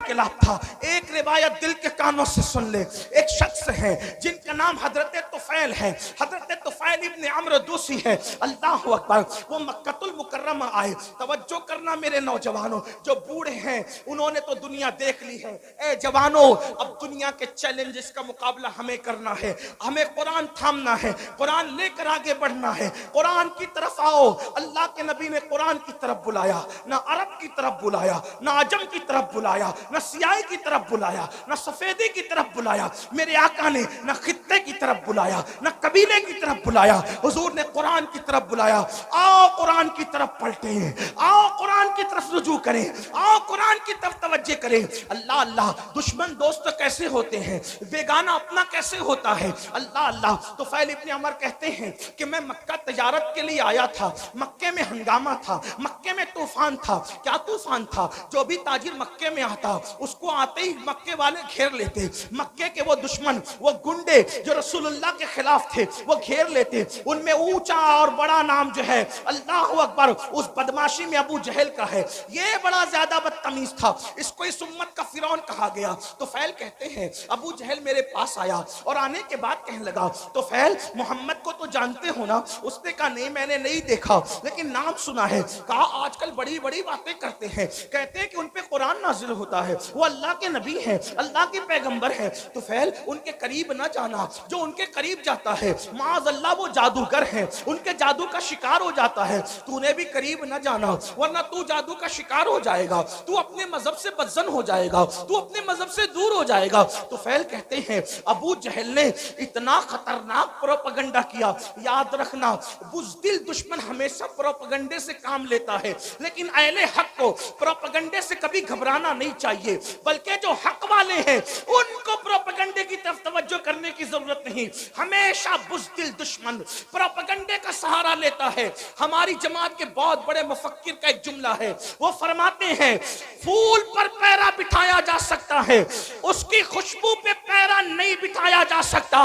انقلاب تھا. ایک روایت دل کے کانوں سے سن لے. ایک شخص ہے جن کا نام حضرت طفیل ہے. حضرت طفیل ابن عمرو دوسی ہے. اللہ اکبر. وہ مکہ المکرمہ آئے. توجہ کرنا میرے نوجوانوں, جو بوڑھے ہیں انہوں نے تو دنیا دیکھ لی ہے. اے جوانوں, اب دنیا کے چیلنجز کا مقابلہ ہمیں کرنا ہے. ہمیں قرآن تھامنا ہے, قرآن لے کر آگے بڑھنا ہے. قرآن کی طرف آؤ. اللہ کے نبی نے قرآن کی طرف بلایا, نہ عرب کی طرف بلایا, نہ عجم کی طرف بلایا, نہ سیاہی کی طرف بلایا, نہ سفیدی کی طرف بلایا. میرے آقا نے نہ خطے کی طرف بلایا, نہ قبیلے کی طرف بلایا. حضور نے قرآن کی طرف بلایا. آؤ قرآن کی طرف پلٹیں, آؤ قرآن کی طرف رجوع کریں, آؤ قرآن کی طرف توجہ کریں. اللہ اللہ, دشمن دوست کیسے ہوتے ہیں, بیگانہ اپنا کیسے ہوتا ہے. اللہ اللہ. تو طفیل ابن عمر کہتے ہیں کہ میں مکہ تجارت کے لیے آیا تھا. مکے میں ہنگامہ تھا, مکے میں طوفان تھا. کیا طوفان تھا؟ جو بھی تاجر مکے میں آتا اس کو آتے ہی مکے والے گھیر لیتے. مکے کے وہ دشمن, وہ گنڈے جو رسول اللہ کے خلاف تھے, وہ گھیر لیتے. ان میں اونچا اور بڑا نام جو ہے, اللہ اکبر, اس بدماشی میں ابو جہل کا ہے. یہ بڑا زیادہ بدتمیز تھا, اس کو اس امت کا فرعون کہا گیا. تو طفیل کہتے ہیں ابو جہل میرے پاس آیا اور آنے کے بعد کہنے لگا, طفیل محمد کو تو جانتے ہو نا؟ اس نے کہا نہیں, میں نے نہیں دیکھا لیکن نام سنا ہے. کہا آج کل بڑی بڑی باتیں کرتے ہیں, کہتے ہیں کہ ان پہ قرآن نازل ہوتا ہے, وہ اللہ کے نبی ہیں, اللہ کے پیغمبر ہیں. طفیل ان کے قریب نہ جانا, جو ان کے قریب جاتا ہے معاذ اللہ وہ جادوگر ہیں, ان کے جادو کا شکار ہو جاتا ہے. تو نے بھی قریب نہ جانا ورنہ تو جادو کا شکار ہو جائے گا, تو اپنے مذہب سے بدزن ہو جائے گا, تو اپنے مذہب سے دور ہو جائے گا. طفیل کہتے ہیں ابو جہل نے اتنا خطرناک پروپیگنڈا کیا. یاد رکھنا, بزدل دشمن ہمیشہ پروپیگنڈے سے کام لیتا ہے, لیکن اہل حق کو پروپیگنڈے سے کبھی گھبرانا نہیں چاہیے, بلکہ جو حق والے ہیں ان کو پروپیگنڈے کی طرف توجہ کرنے کی ضرورت نہیں. ہمیشہ بزدل دشمن پروپیگنڈے کا سہارا لیتا ہے. ہماری جماعت کے بہت بڑے مفکر کا ایک جملہ ہے, وہ فرماتے ہیں پھول پر پیرا بٹھایا جا سکتا ہے, اس کی خوشبو پہ پیرا نہیں بٹھایا جا سکتا.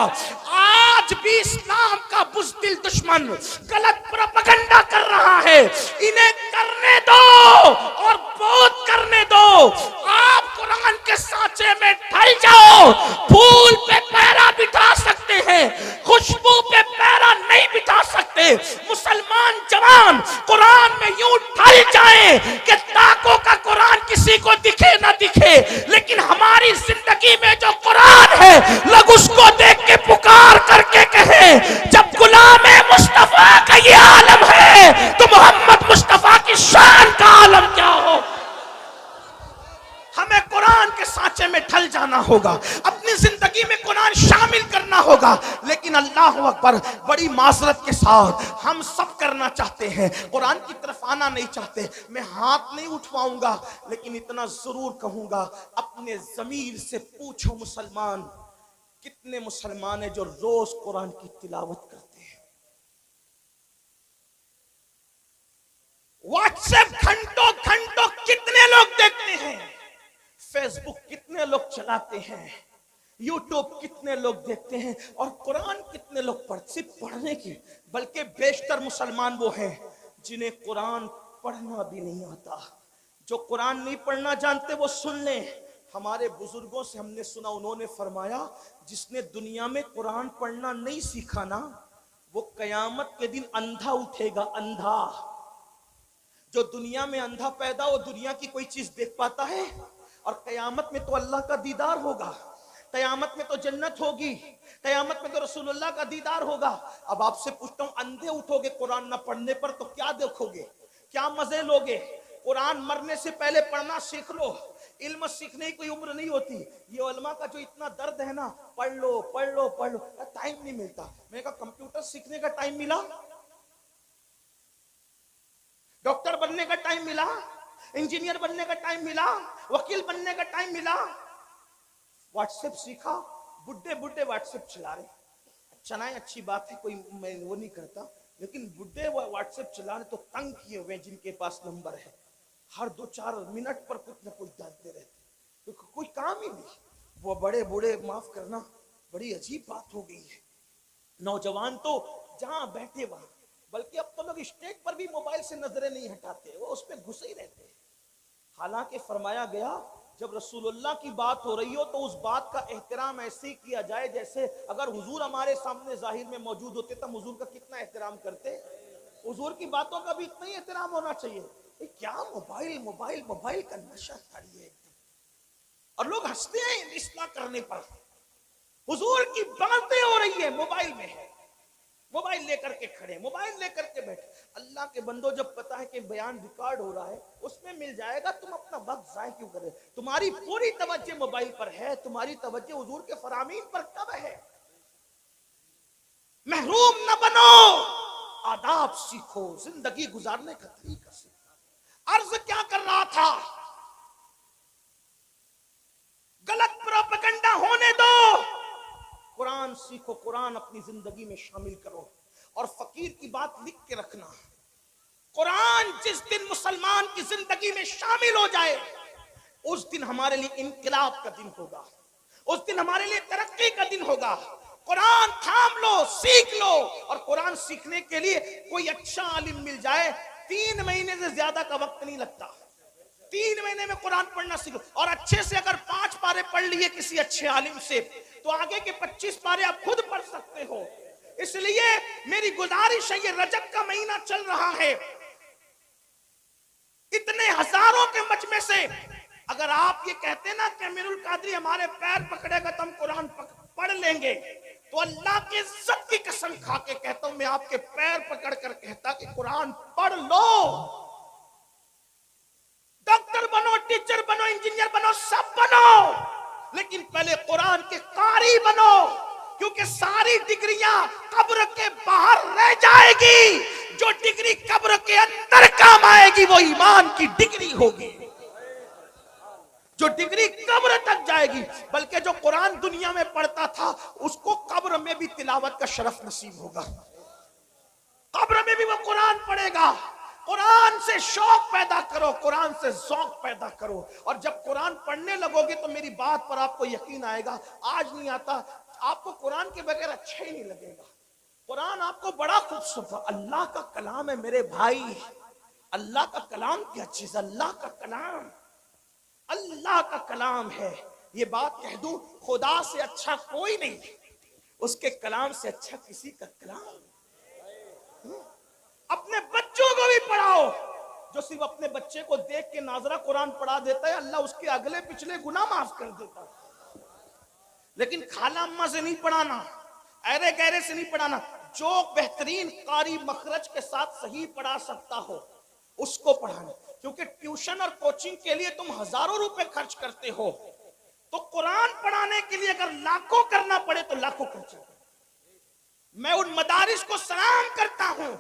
آج بھی اسلام کا بزدل دشمن غلط پروپیگنڈا کر رہا ہے, انہیں کرنے دو اور بہت کرنے دو. آپ قرآن کے سانچے میں ڈھل جاؤ. پھول پہ پیرا بٹھا سکتے ہیں, خوشبو پہ پیرا نہیں بٹھا سکتے. مسلمان جوان قرآن میں یوں ڈھل جائیں کہ تاکوں کا قرآن کسی کو دکھے نہ دکھے, لیکن ہماری زندگی میں جو قرآن ہے لوگ اس کو دیکھ کے پکار کر کے کہیں جب غلام مصطفیٰ کا یہ عالم ہے تو محمد مصطفیٰ کی شان کا عالم کیا ہو. ہمیں قرآن کے سانچے میں ڈھل جانا ہوگا, اپنی زندگی میں قرآن شامل کرنا ہوگا. لیکن اللہ اکبر, بڑی معذرت کے ساتھ ہم سب کرنا چاہتے ہیں, قرآن کی طرف آنا نہیں چاہتے. میں ہاتھ نہیں اٹھواؤں گا لیکن اتنا ضرور کہوں گا, اپنے ضمیر سے پوچھو مسلمان, کتنے مسلمان ہیں جو روز قرآن کی تلاوت کرتے ہیں؟ واٹس ایپ گھنٹوں گھنٹوں کتنے لوگ دیکھتے ہیں؟ فیس بک کتنے لوگ چلاتے ہیں؟ یوٹیوب کتنے لوگ دیکھتے ہیں؟ اور قرآن کتنے لوگ صرف پڑھنے کی, بلکہ بیشتر مسلمان وہ ہیں جنہیں قرآن پڑھنا بھی نہیں آتا. جو قرآن نہیں پڑھنا جانتے وہ سن لیں. ہمارے بزرگوں سے ہم نے سنا, انہوں نے فرمایا جس نے دنیا میں قرآن پڑھنا نہیں سیکھا نا, وہ قیامت کے دن اندھا اٹھے گا. اندھا, جو دنیا میں اندھا پیدا ہو, دنیا کی کوئی چیز دیکھ پاتا ہے؟ اور قیامت میں تو اللہ کا دیدار ہوگا, قیامت میں تو جنت ہوگی, قیامت میں تو رسول اللہ کا دیدار ہوگا. اب آپ سے پوچھتا ہوں, اندھے اٹھو گے قرآن نہ پڑھنے پر تو کیا دیکھو گے, کیا مزے لوگے؟ قرآن مرنے سے پہلے پڑھنا سیکھ لو. علم سیکھنے کی کوئی عمر نہیں ہوتی. یہ علماء کا جو اتنا درد ہے نا, پڑھ لو پڑھ لو پڑھ لو, ٹائم نہیں ملتا. میں نے کہا کمپیوٹر سیکھنے کا ٹائم ملا, ڈاکٹر بننے کا ٹائم ملا, انجینئر بننے کا ٹائم ملا, وکیل بننے کا ٹائم ملا. واٹس ایپ سیکھا, بڈھے بڈھے واٹس ایپ چلا رہے. چلائیں, اچھی بات ہے, کوئی میں وہ نہیں کرتا, لیکن بڈھے واٹس ایپ چلا رہے تو تنگ کیے ہوئے جن کے پاس نمبر ہے, ہر 2-4 منٹ پر کچھ نہ کچھ ڈالتے رہتے, کوئی کام ہی نہیں. وہ بڑے بوڑھے, معاف کرنا, بڑی عجیب بات ہو گئی ہے. نوجوان تو جہاں بیٹھے وہاں, بلکہ اب تو لوگ اسٹیج پر بھی موبائل سے نظریں نہیں ہٹاتے, وہ اس پہ گھسے ہی رہتے ہیں. حالانکہ فرمایا گیا جب رسول اللہ کی بات ہو رہی ہو تو اس بات کا احترام ایسے ہی کیا جائے جیسے اگر حضور ہمارے سامنے ظاہر میں موجود ہوتے تو ہم حضور کا کتنا احترام کرتے. حضور کی باتوں کا بھی اتنا ہی احترام ہونا چاہیے. کیا موبائل موبائل موبائل کا نشہ چڑھی ہے اور لوگ ہنستے ہیں اصلاح کرنے پر. حضور کی باتیں ہو رہی ہے موبائل میں ہے, موبائل لے کر کے کھڑے, موبائل لے کر کے بیٹھے. اللہ کے بندو جب پتا ہے کہ بیان ریکارڈ ہو رہا ہے اس میں مل جائے گا, تم اپنا وقت ضائع کیوں کرے؟ تمہاری پوری توجہ موبائل پر ہے, تمہاری توجہ حضور کے فرامین پر کب ہے؟ محروم نہ بنو, آداب سیکھو, زندگی گزارنے کا طریقہ سیکھو. عرض کیا کر رہا تھا؟ غلط پروپیگنڈا ہونے دو, قرآن سیکھو, قرآن اپنی زندگی میں شامل کرو. اور فقیر کی بات لکھ کے رکھنا, قرآن جس دن مسلمان کی زندگی میں شامل ہو جائے اس دن ہمارے لیے انقلاب کا دن ہوگا, اس دن ہمارے لیے ترقی کا دن ہوگا. قرآن تھام لو, سیکھ لو. اور قرآن سیکھنے کے لیے کوئی اچھا عالم مل جائے 3 مہینے سے زیادہ کا وقت نہیں لگتا. 3 مہینے میں قرآن پڑھنا سیکھو. اور اچھے سے اگر 5 پارے پڑھ لیے کسی اچھے عالم سے تو آگے کے 25 پارے آپ خود پڑھ سکتے ہو. اس لیے میری گزارش ہے, یہ رجب کا مہینہ چل رہا ہے, اتنے ہزاروں کے مجمع سے اگر آپ یہ کہتے نا کہ امیر القادری ہمارے پیر پکڑے گا تو ہم قرآن پڑھ لیں گے, تو اللہ کی عزت کی قسم کھا کے کہتا ہوں, میں آپ کے پیر پکڑ کر کہتا کہ قرآن پڑھ لو. ڈاکٹر بنو, ٹیچر بنو, انجینئر بنو, سب بنو, لیکن پہلے قرآن کے قاری بنو, کیونکہ ساری ڈگریاں قبر کے باہر رہ جائے گی. جو ڈگری قبر کے اندر کام آئے گی وہ ایمان کی ڈگری ہوگی, جو ڈگری قبر تک جائے گی. بلکہ جو قرآن دنیا میں پڑھتا تھا اس کو قبر میں بھی تلاوت کا شرف نصیب ہوگا, قبر میں بھی وہ قرآن پڑھے گا. قرآن سے شوق پیدا کرو, قرآن سے ذوق پیدا کرو. اور جب قرآن پڑھنے لگو گے تو میری بات پر آپ کو یقین آئے گا. آج نہیں آتا, آپ کو قرآن کے بغیر اچھا ہی نہیں لگے گا. قرآن آپ کو بڑا خوبصورت, اللہ کا کلام ہے میرے بھائی. اللہ کا کلام کیا چیز, اللہ کا کلام, اللہ کا کلام ہے. یہ بات کہہ دوں, خدا سے اچھا کوئی نہیں, اس کے کلام سے اچھا کسی کا کلام. اپنے بچوں کو بھی پڑھاؤ. جو صرف اپنے بچے کو دیکھ کے ناظرہ قرآن پڑھا دیتا ہے, اللہ اس کے اگلے پچھلے گناہ معاف کر دیتا ہے. لیکن خالہ اماں سے نہیں پڑھانا, ایرے گہرے سے نہیں پڑھانا. جو بہترین قاری مخرج کے ساتھ صحیح پڑھا سکتا ہو اس کو پڑھانا. کیونکہ ٹیوشن اور کوچنگ کے لیے تم ہزاروں روپے خرچ کرتے ہو, تو قرآن پڑھانے کے لیے اگر لاکھوں کرنا پڑے تو لاکھوں خرچ کرو. میں ان مدارس کو سلام کرتا ہوں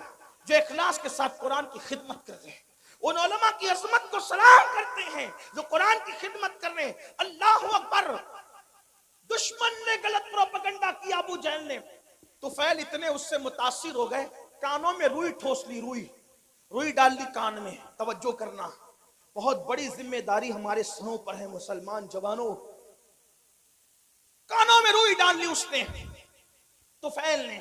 جو اخلاص کے ساتھ قرآن کی خدمت کر رہے ہیں, ان علماء کی عظمت کو سلام کرتے ہیں جو قرآن کی خدمت کر رہے ہیں. اللہ اکبر. دشمن نے غلط پروپیگنڈا کیا, ابو جہل نے. طفیل اتنے اس سے متاثر ہو گئے, کانوں میں روئی ٹھوس لی, روئی ڈال لی کان میں. توجہ کرنا, بہت بڑی ذمہ داری ہمارے سروں پر ہے مسلمان جوانوں. کانوں میں روئی ڈال لی اس نے, طفیل نے.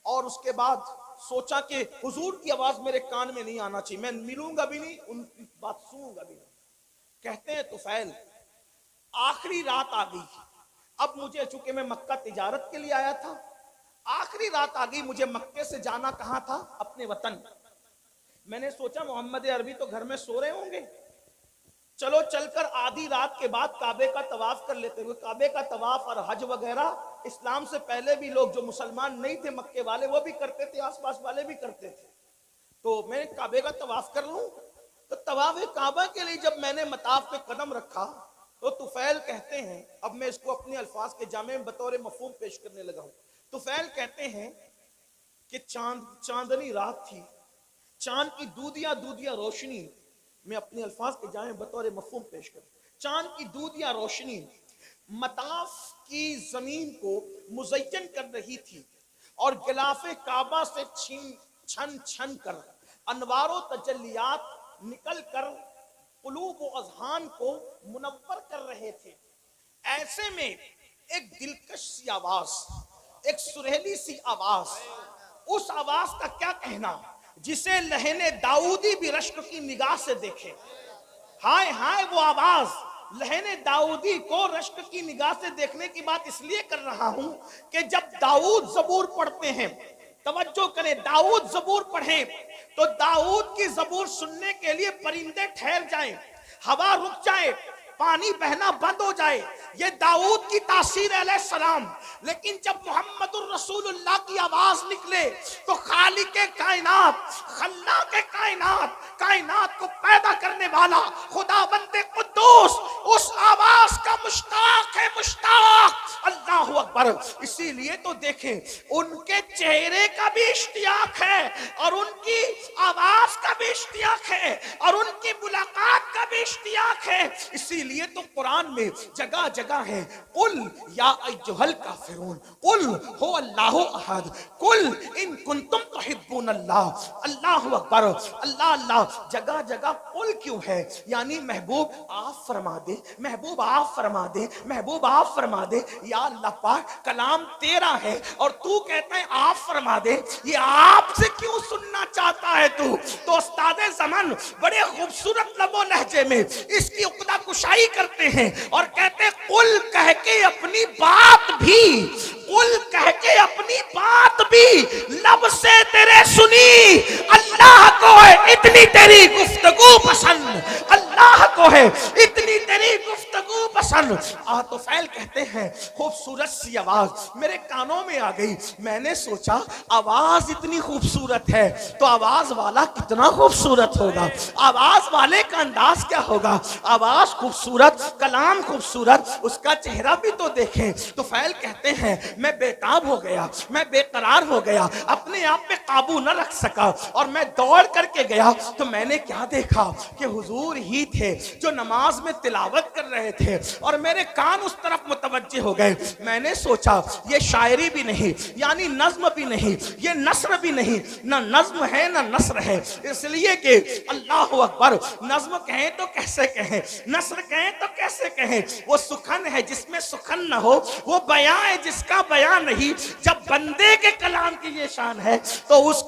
اور اس کے بعد سوچا کہ حضور کی آواز میرے کان میں نہیں آنا چاہیے, میں ملوں گا بھی نہیں, ان کی بات سنوں گا بھی نہیں. کہتے ہیں طفیل آخری رات آ گئی, اب مجھے چونکہ میں مکہ تجارت کے لیے آیا تھا, آخری رات آ گئی, مجھے مکے سے جانا کہاں تھا؟ اپنے وطن. میں نے سوچا محمد عربی تو گھر میں سو رہے ہوں گے, چلو چل کر آدھی رات کے بعد کعبے کا طواف کر لیتے ہوئے. کعبے کا طواف اور حج وغیرہ اسلام سے پہلے بھی لوگ جو مسلمان نہیں تھے مکے والے وہ بھی کرتے تھے, آس پاس والے بھی کرتے تھے. تو میں کعبے کا طواف کر لوں. تو طواف کعبہ کے لیے جب میں نے مطاف پہ قدم رکھا تو طفیل کہتے ہیں, اب میں اس کو اپنے الفاظ کے جامع میں بطور مفہوم پیش کرنے لگا ہوں. طفیل کہتے ہیں کہ چاندنی رات تھی, چاند کی دودیا روشنی, میں اپنے الفاظ کے جامع بطور مفہوم پیش کروں. چاند کی دودیا روشنی مطاف کی زمین کو مزین کر رہی تھی اور غلاف کعبہ سے چھن چھن کر انوار و تجلیات نکل کر قلوب و اذہان کو منور کر رہے تھے. ایسے میں ایک دلکش سی آواز, ایک سریلی سی آواز, اس آواز کا کیا کہنا جسے لہن داؤدی بھی رشک کی نگاہ سے دیکھے. ہائے ہائے وہ آواز لہن داؤدی کو رشک کی نگاہ سے دیکھنے کی بات اس لیے کر رہا ہوں کہ جب داؤد زبور پڑھتے ہیں، توجہ کریں، داؤد زبور پڑھیں تو داؤد کی زبور سننے کے لیے پرندے ٹھہر جائیں، ہوا رک جائے، پانی بہنا بند ہو جائے، یہ داؤد کی تاثیر علیہ السلام۔ لیکن جب محمد الرسول اللہ کی آواز نکلے تو خالق کائنات، خلاق کائنات، کائنات کو پیدا کرنے والا خدا بند قدوس اس آواز کا مشتاق ہے، مشتاق۔ اللہ اکبر۔ اسی لیے تو دیکھیں ان کے چہرے کا بھی اشتیاق ہے اور ان کی آواز کا بھی اشتیاق ہے اور ان کی ملاقات کا بھی اشتیاق ہے۔ اسی لیے تو قرآن میں جگہ جگہ ہے، قل یا ایھا الکافرون، قل هو اللہ احد، قل ان کنتم تحبون اللہ۔ اللہ اکبر، اللہ اللہ۔ جگہ جگہ قل کیوں ہے؟ یعنی محبوب آپ فرما دے، محبوب آپ فرما دے، محبوب آپ فرما دے۔ یا اللہ پاک کلام تیرا ہے اور تو کہتا ہے آپ فرما دے، یہ آپ سے کیوں سننا چاہتا ہے تو استاد زمان بڑے خوبصورت لب و لہجے میں اس کی عقدہ کشائی کرتے ہیں اور کہتے ہیں قل کہہ کے اپنی بات بھی، قل کہہ کے اپنی بات بھی لب سے تیرے سنی۔ اللہ کو ہے اتنی تیری گفتگو پسند، اللہ کو ہے اتنی تیری گفتگو پسند۔ طفیل کہتے ہیں خوبصورت سی آواز میرے کانوں میں آ گئی، میں نے سوچا آواز اتنی خوبصورت ہے تو آواز والا کتنا خوبصورت ہوگا، آواز والے کا انداز کیا ہوگا۔ آواز خوبصورت، کلام خوبصورت، اس کا چہرہ بھی تو دیکھیں۔ طفیل کہتے ہیں میں بےتاب ہو گیا، میں بے قرار ہو گیا، اپنے آپ پہ قابو نہ رکھ سکا اور میں دوڑ کر کے گیا تو میں نے کیا دیکھا کہ حضور ہی تھے جو نماز میں تلاوت کر رہے تھے اور میرے کان اس طرف متوجہ ہو گئے۔ میں نے سوچا یہ شاعری بھی نہیں، یعنی نظم بھی نہیں، یہ نثر بھی نہیں، نہ نظم ہے نہ نثر ہے، اس لیے کہ اللہ اکبر، نظم کہیں تو کیسے کہیں، نثر کہیں تو کیسے کہیں۔ وہ سخن ہے جس میں سخن نہ ہو، وہ بیان ہے جس کا بیان نہیں۔ جب بندے کے کلام کی یہ شان ہے تو اس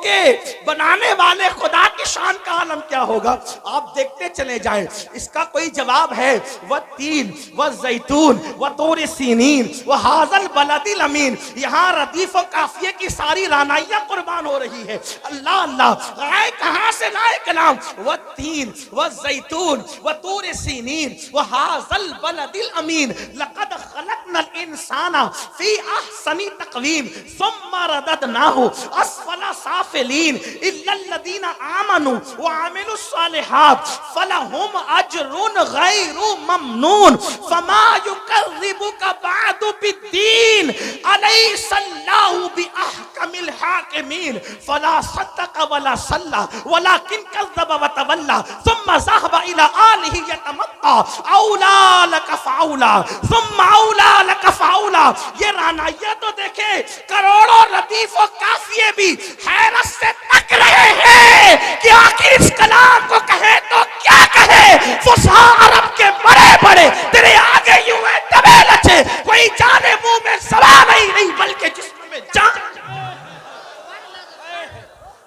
کے بنانے والے خدا کی شان کا عالم کیا ہوگا۔ آپ دیکھتے چلے جائیں، اس کا کوئی جواب ہے والتین والزیتون وطور سینین وہذا البلد الامین۔ یہاں ردیف و قافیے کی ساری رانائیاں قربان ہو رہی ہے۔ اللہ اللہ، آئے کہاں سے لائے کلام؟ والتین والزیتون وطور سینین وہذا البلد الامین لقد خلقنا الانسان فی احسن تقویم ثم رددناہ اسفل سافلین الا الذین آمنوا وعملوا الصالحات فلہم اجر غیر ممنون فما یکذبک بعد بالدین الیس اللہ باحکم الحاکمین فلا صدق ولا صلی ولکن کذب وتولی ثم ذهب الى آلہ یتمطى اولا لک فاولا ثم اولا لک فاولا۔ یہ رانائیہ تو دیکھیں، کروڑوں ردیف و قافیے بھی حیرت سے تک رہے ہیں کہ آخر اس کلام کو کہے تو کیا کہے۔ فصحا عرب کے بڑے بڑے تیرے آگے یوں ہے دبے لچے، کوئی جانے منہ میں سوال ہی نہیں بلکہ جسم میں جان۔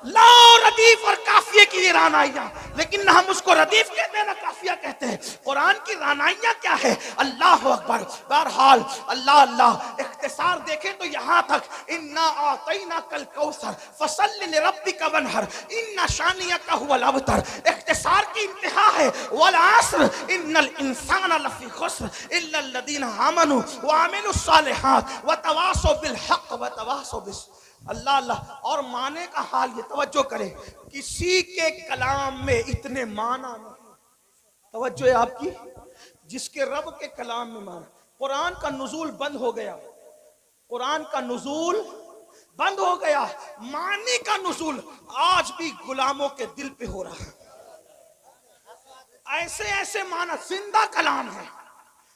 لاؤ ردیف اور قافیے کی یہ رانائیاں، لیکن نہ ہم اس کو ردیف کہتے ہیں نہ قافیہ کہتے ہیں۔ قرآن کی رانائیاں کیا ہے؟ اللہ اکبر۔ بہرحال اللہ اللہ، اختصار دیکھیں تو یہاں تک انا اعطیناک الکوثر فصل لربک وانحر ان شانئک هو الابتر۔ اختصار کی انتہا ہے والعصر ان الانسان لفی خسر الا الذین آمنوا وعملوا الصالحات وتواصوا بالحق وتواصوا بالصبر۔ اللہ اللہ، اور معنی کا حال یہ توجہ کریں، کسی کے کلام میں اتنے معنی نہیں، توجہ ہے آپ کی، جس کے رب کے کلام میں معنی۔ قرآن کا نزول بند ہو گیا، قرآن کا نزول بند ہو گیا، معنی کا نزول آج بھی غلاموں کے دل پہ ہو رہا ہے۔ ایسے ایسے معنی، زندہ کلام ہے،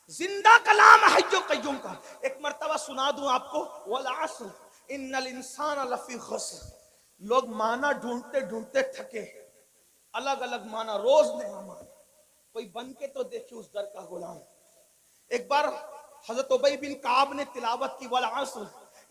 زندہ کلام ہے حی و قیوم کا۔ ایک مرتبہ سنا دوں آپ کو، والعصر ان الانسان لفی خسر۔ لوگ معنی ڈھونڈتے ڈھونڈتے تھکے، الگ الگ معنی، روز نیا معنی، کوئی بن کے تو دیکھے اس در کا غلام۔ ایک بار حضرت ابی بن کعب نے تلاوت کی والعصر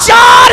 4